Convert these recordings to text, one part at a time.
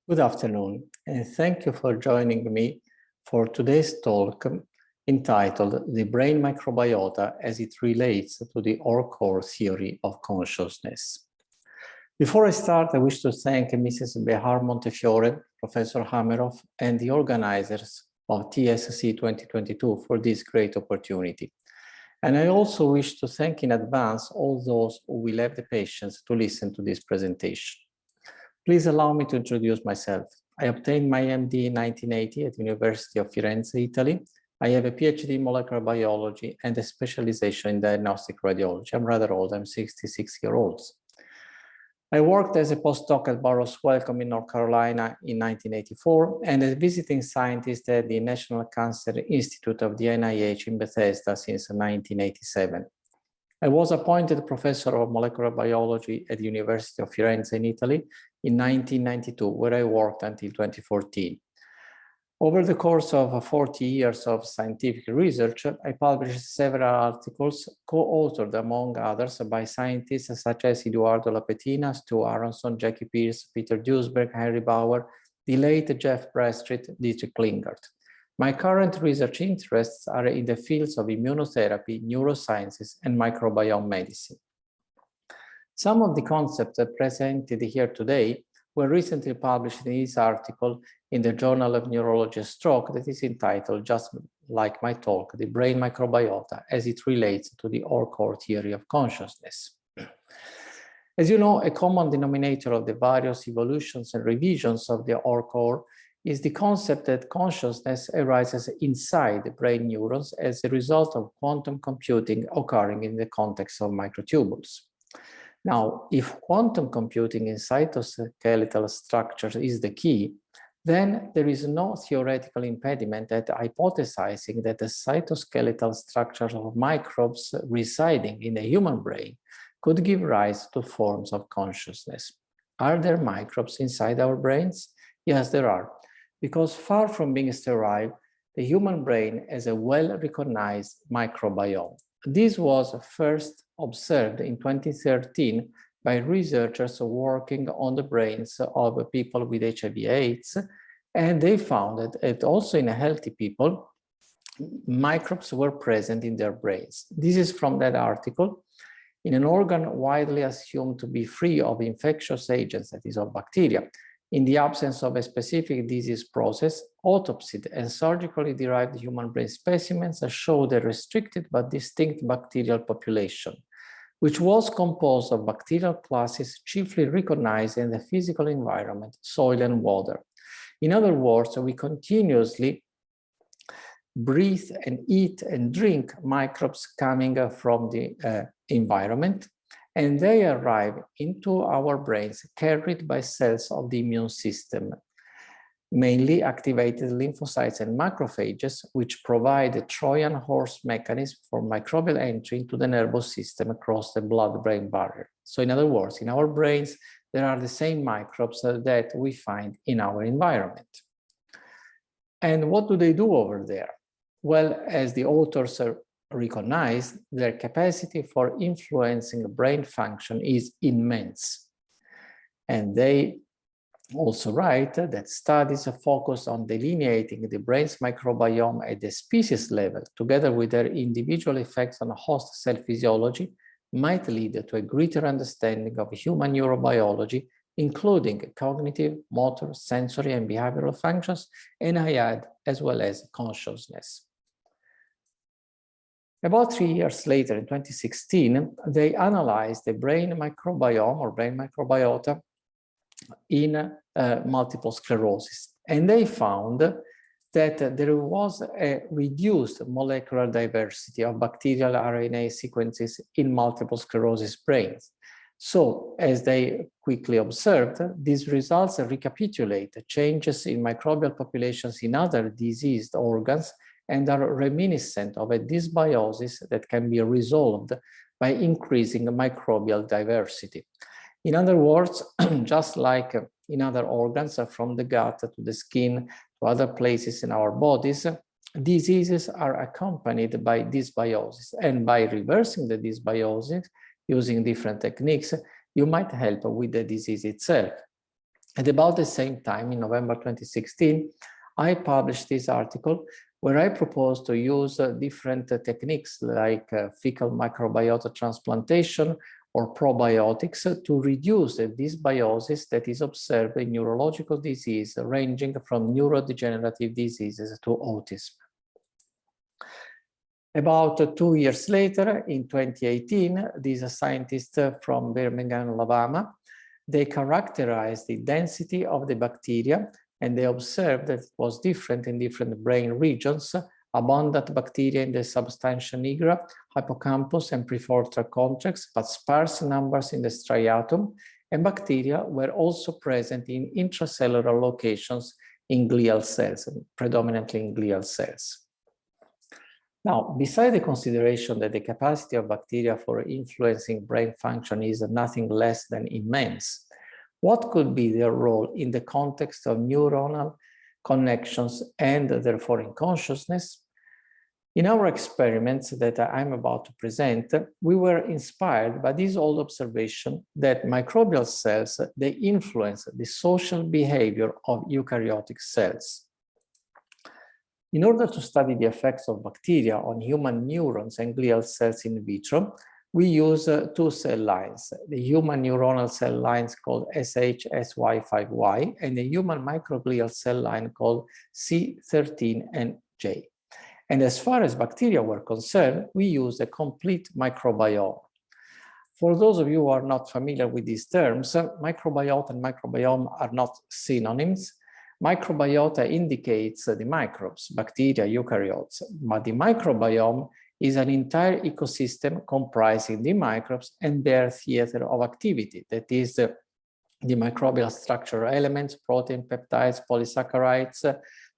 Good afternoon, and thank you for joining me for today's talk entitled The Brain Microbiota as it relates to the Orch OR theory of consciousness. Before I start, I wish to thank Mrs. Behar Montefiore, Professor Hameroff, and the organizers of TSC 2022 for this great opportunity. And I also wish to thank in advance all those who will have the patience to listen to this presentation. Please allow me to introduce myself. I obtained my MD in 1980 at the University of Firenze, Italy. I have a PhD in molecular biology and a specialization in diagnostic radiology. I'm rather old, I'm 66 years old. I worked as a postdoc at Burroughs Wellcome in North Carolina in 1984 and as visiting scientist at the National Cancer Institute of the NIH in Bethesda since 1987. I was appointed professor of molecular biology at the University of Firenze in Italy in 1992, where I worked until 2014. Over the course of 40 years of scientific research, I published several articles co-authored, among others, by scientists such as Eduardo Lapetina, Stu Aronson, Jackie Pierce, Peter Duesberg, Henry Bauer, the late Jeff Bradstreet, Dietrich Klingert. My current research interests are in the fields of immunotherapy, neurosciences, and microbiome medicine. Some of the concepts presented here today were recently published in this article in the Journal of Neurology and Stroke that is entitled, just like my talk, The Brain Microbiota as it relates to the Orch OR theory of consciousness. As you know, a common denominator of the various evolutions and revisions of the Orch OR is the concept that consciousness arises inside the brain neurons as a result of quantum computing occurring in the context of microtubules. Now, if quantum computing in cytoskeletal structures is the key, then there is no theoretical impediment at hypothesizing that the cytoskeletal structures of microbes residing in the human brain could give rise to forms of consciousness. Are there microbes inside our brains? Yes, there are, because far from being sterile, the human brain has a well-recognized microbiome. This was first observed in 2013 by researchers working on the brains of people with HIV/AIDS, and they found that also in healthy people, microbes were present in their brains. This is from that article. In an organ widely assumed to be free of infectious agents, that is of bacteria, in the absence of a specific disease process, autopsied and surgically derived human brain specimens showed a restricted but distinct bacterial population, which was composed of bacterial classes chiefly recognized in the physical environment, soil and water. In other words, we continuously breathe and eat and drink microbes coming from the environment, and they arrive into our brains carried by cells of the immune system, mainly activated lymphocytes and macrophages, which provide a Trojan horse mechanism for microbial entry into the nervous system across the blood-brain barrier. So in other words, in our brains, there are the same microbes that we find in our environment. And what do they do over there? Well, as the authors recognize, their capacity for influencing brain function is immense. And they also write that studies focus on delineating the brain's microbiome at the species level, together with their individual effects on host cell physiology, might lead to a greater understanding of human neurobiology, including cognitive, motor, sensory, and behavioral functions, and I add, as well as consciousness. About 3 years later, in 2016, they analyzed the brain microbiome or brain microbiota in multiple sclerosis. And they found that there was a reduced molecular diversity of bacterial RNA sequences in multiple sclerosis brains. So, as they quickly observed, these results recapitulate changes in microbial populations in other diseased organs and are reminiscent of a dysbiosis that can be resolved by increasing microbial diversity. In other words, just like in other organs, from the gut to the skin to other places in our bodies, diseases are accompanied by dysbiosis. And by reversing the dysbiosis using different techniques, you might help with the disease itself. At about the same time, in November 2016, I published this article where I proposed to use different techniques like fecal microbiota transplantation or probiotics to reduce the dysbiosis that is observed in neurological disease ranging from neurodegenerative diseases to autism. About 2 years later, in 2018, these scientists from Birmingham, Alabama, they characterized the density of the bacteria, and they observed that it was different in different brain regions. Abundant bacteria in the substantia nigra, hippocampus, and prefrontal cortex, but sparse numbers in the striatum, and bacteria were also present in intracellular locations in glial cells, predominantly in glial cells. Now, beside the consideration that the capacity of bacteria for influencing brain function is nothing less than immense, what could be their role in the context of neuronal connections and therefore in consciousness? In our experiments that I'm about to present, we were inspired by this old observation that microbial cells, they influence the social behavior of eukaryotic cells. In order to study the effects of bacteria on human neurons and glial cells in vitro, we use two cell lines, the human neuronal cell lines called SHSY5Y and the human microglial cell line called C13 and J. And as far as bacteria were concerned, we used a complete microbiome. For those of you who are not familiar with these terms, microbiota and microbiome are not synonyms. Microbiota indicates the microbes, bacteria, eukaryotes, but the microbiome is an entire ecosystem comprising the microbes and their theater of activity. That is the microbial structural elements, protein, peptides, polysaccharides,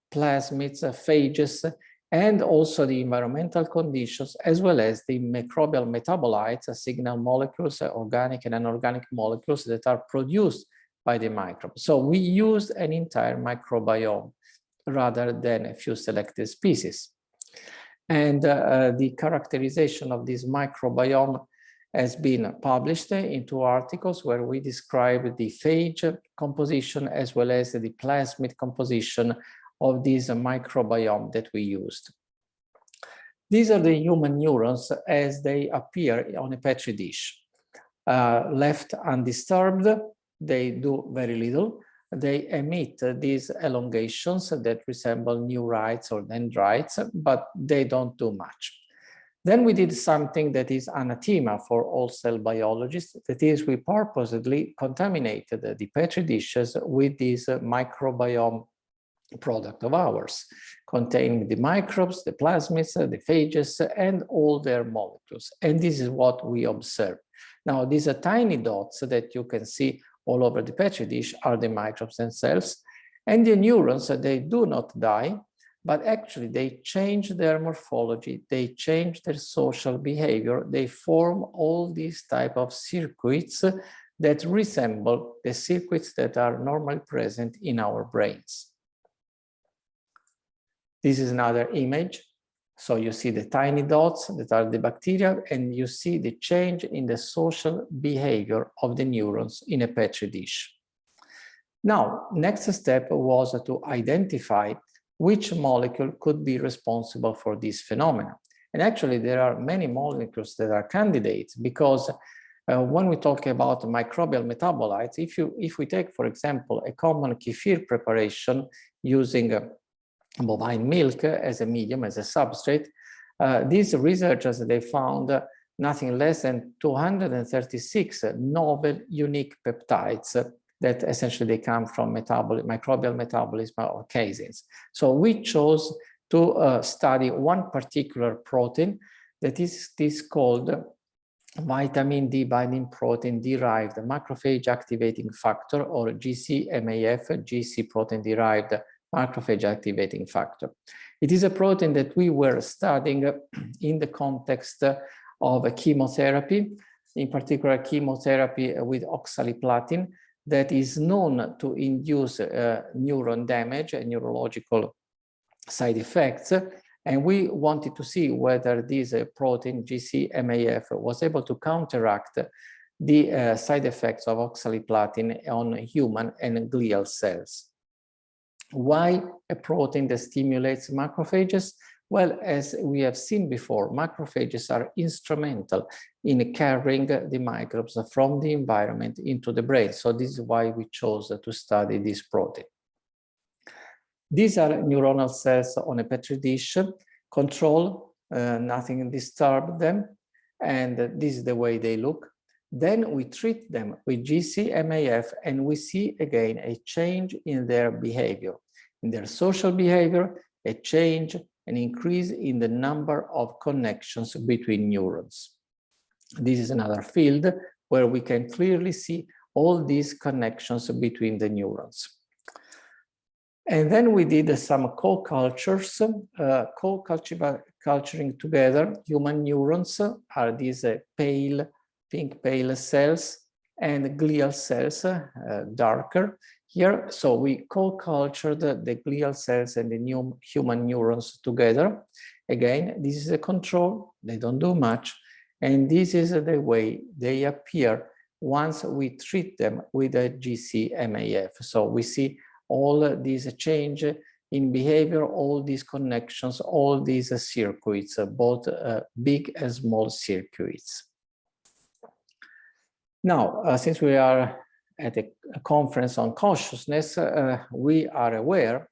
plasmids, phages, and also the environmental conditions, as well as the microbial metabolites, signal molecules, organic and inorganic molecules that are produced by the microbe. So we used an entire microbiome rather than a few selected species. And the characterization of this microbiome has been published in 2 articles where we describe the phage composition as well as the plasmid composition of this microbiome that we used. These are the human neurons as they appear on a petri dish. Left undisturbed, they do very little. They emit these elongations that resemble neurites or dendrites, but they don't do much. Then we did something that is anathema for all cell biologists. That is, we purposely contaminated the petri dishes with this microbiome product of ours, containing the microbes, the plasmids, the phages, and all their molecules. And this is what we observe. Now, these are tiny dots that you can see all over the petri dish are the microbes themselves. And the neurons, they do not die, but actually they change their morphology, they change their social behavior, they form all these type of circuits that resemble the circuits that are normally present in our brains. This is another image. So you see the tiny dots that are the bacteria, and you see the change in the social behavior of the neurons in a petri dish. Now, next step was to identify which molecule could be responsible for this phenomenon. And actually, there are many molecules that are candidates because when we talk about microbial metabolites, if we take, for example, a common kefir preparation using bovine milk as a medium, as a substrate, these researchers, they found nothing less than 236 novel unique peptides that essentially they come from microbial metabolism or caseins. So we chose to study one particular protein that is called vitamin D binding protein derived macrophage activating factor, or GcMAF, GC protein derived macrophage activating factor. It is a protein that we were studying in the context of chemotherapy, in particular chemotherapy with oxaliplatin, that is known to induce neuron damage and neurological side effects. And we wanted to see whether this protein GcMAF was able to counteract the side effects of oxaliplatin on human and glial cells. Why a protein that stimulates macrophages? Well, as we have seen before, macrophages are instrumental in carrying the microbes from the environment into the brain. So this is why we chose to study this protein. These are neuronal cells on a petri dish, control, nothing disturb them, and this is the way they look. Then we treat them with GcMAF and we see again a change in their behavior, in their social behavior, a change, an increase in the number of connections between neurons. This is another field where we can clearly see all these connections between the neurons. And then we did some co-cultures, culturing together human neurons are these pink pale cells and glial cells, darker here. So we co-cultured the glial cells and the human neurons together. Again, this is a control, they don't do much. And this is the way they appear once we treat them with a GcMAF. So we see all these change in behavior, all these connections, all these circuits, both big and small circuits. Now, since we are at a conference on consciousness, we are aware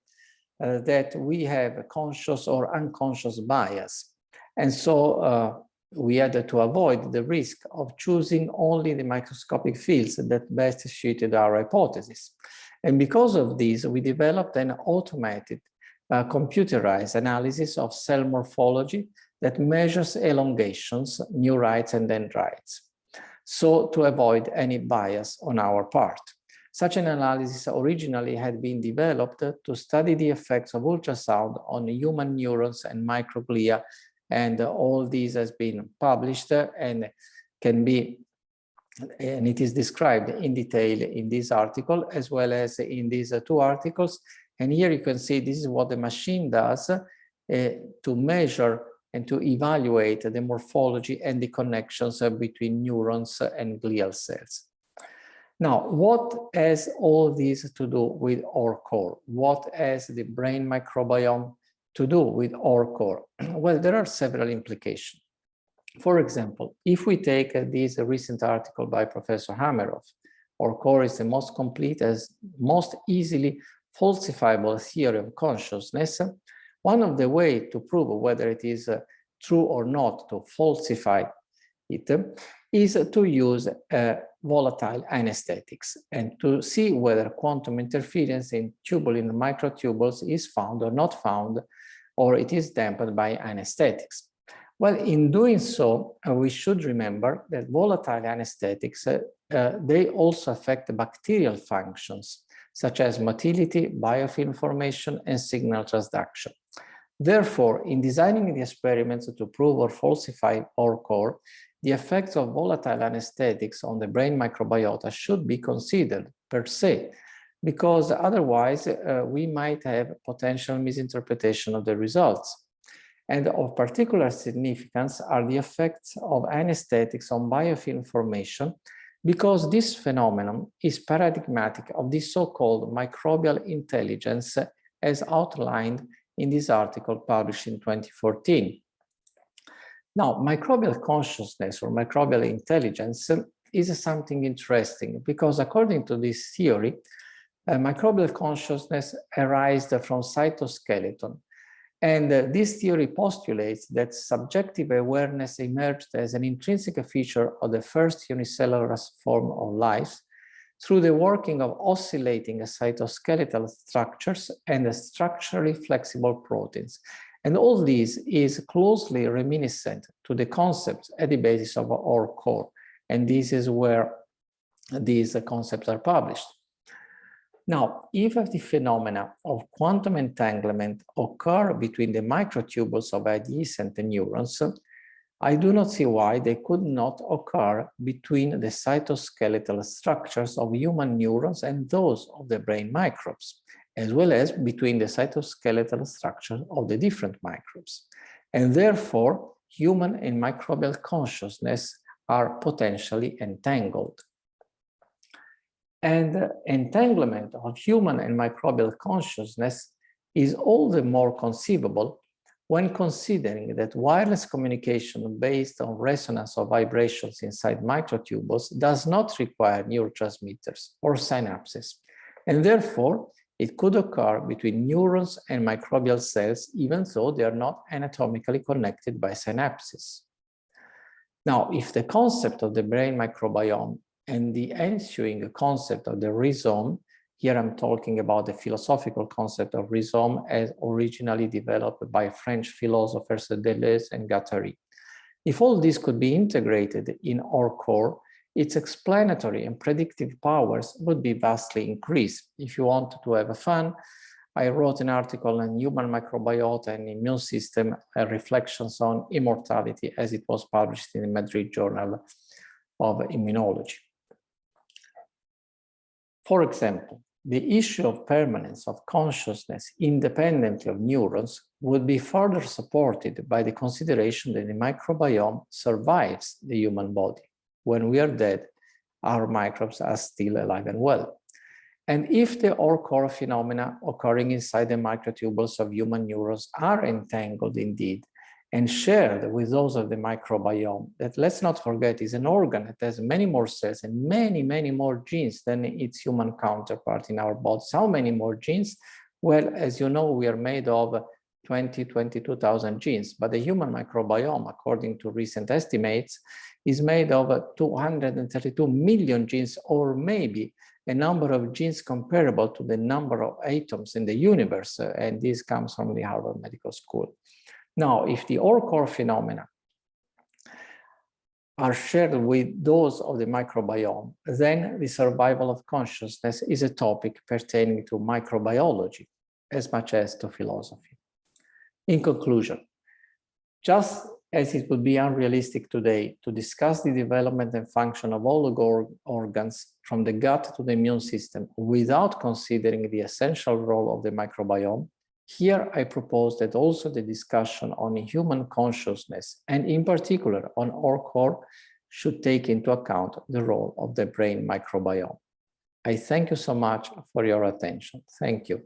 that we have a conscious or unconscious bias. And so we had to avoid the risk of choosing only the microscopic fields that best suited our hypothesis. And because of this, we developed an automated computerized analysis of cell morphology that measures elongations, neurites and dendrites, so to avoid any bias on our part. Such an analysis originally had been developed to study the effects of ultrasound on human neurons and microglia, and all these has been published and can be, and it is described in detail in this article as well as in these two articles. And here you can see this is what the machine does to measure and to evaluate the morphology and the connections between neurons and glial cells. Now, what has all this to do with Orch OR? What has the brain microbiome to do with Orch OR? Well, there are several implications. For example, if we take this recent article by Professor Hameroff, Orch OR is the most complete, as most easily falsifiable theory of consciousness. One of the ways to prove whether it is true or not, to falsify it, is to use volatile anesthetics and to see whether quantum interference in tubulin microtubules is found or not found, or it is dampened by anesthetics. Well, in doing so, we should remember that volatile anesthetics, they also affect the bacterial functions, such as motility, biofilm formation, and signal transduction. Therefore, in designing the experiments to prove or falsify Orch OR, the effects of volatile anesthetics on the brain microbiota should be considered per se, because otherwise we might have potential misinterpretation of the results. And of particular significance are the effects of anesthetics on biofilm formation, because this phenomenon is paradigmatic of the so-called microbial intelligence as outlined in this article published in 2014. Now, microbial consciousness or microbial intelligence is something interesting, because according to this theory, microbial consciousness arises from cytoskeleton. And this theory postulates that subjective awareness emerged as an intrinsic feature of the first unicellular form of life through the working of oscillating cytoskeletal structures and structurally flexible proteins. And all this is closely reminiscent to the concepts at the basis of Orch OR. And this is where these concepts are published. Now, if the phenomena of quantum entanglement occur between the microtubules of adjacent neurons, I do not see why they could not occur between the cytoskeletal structures of human neurons and those of the brain microbes, as well as between the cytoskeletal structure of the different microbes. And therefore, human and microbial consciousness are potentially entangled. And entanglement of human and microbial consciousness is all the more conceivable when considering that wireless communication based on resonance of vibrations inside microtubules does not require neurotransmitters or synapses, and therefore it could occur between neurons and microbial cells even though they are not anatomically connected by synapses. Now, if the concept of the brain microbiome and the ensuing concept of the rhizome, here I'm talking about the philosophical concept of rhizome as originally developed by French philosophers Deleuze and Guattari. If all this could be integrated in Orch OR, its explanatory and predictive powers would be vastly increased. If you want to have fun, I wrote an article on human microbiota and immune system, reflections on immortality, as it was published in the Madrid Journal of Immunology. For example, the issue of permanence of consciousness independently of neurons would be further supported by the consideration that the microbiome survives the human body. When we are dead, our microbes are still alive and well. And if the Orch OR phenomena occurring inside the microtubules of human neurons are entangled indeed and shared with those of the microbiome, that, let's not forget, is an organ that has many more cells and many, many more genes than its human counterpart in our bodies. How many more genes? Well, as you know, we are made of 22,000 genes, but the human microbiome, according to recent estimates, is made of 232 million genes, or maybe a number of genes comparable to the number of atoms in the universe, and this comes from the Harvard Medical School. Now, if the Orch OR phenomena are shared with those of the microbiome, then the survival of consciousness is a topic pertaining to microbiology as much as to philosophy. In conclusion, just as it would be unrealistic today to discuss the development and function of all organs from the gut to the immune system without considering the essential role of the microbiome, here I propose that also the discussion on human consciousness, and in particular on Orch OR, should take into account the role of the brain microbiome. I thank you so much for your attention. Thank you.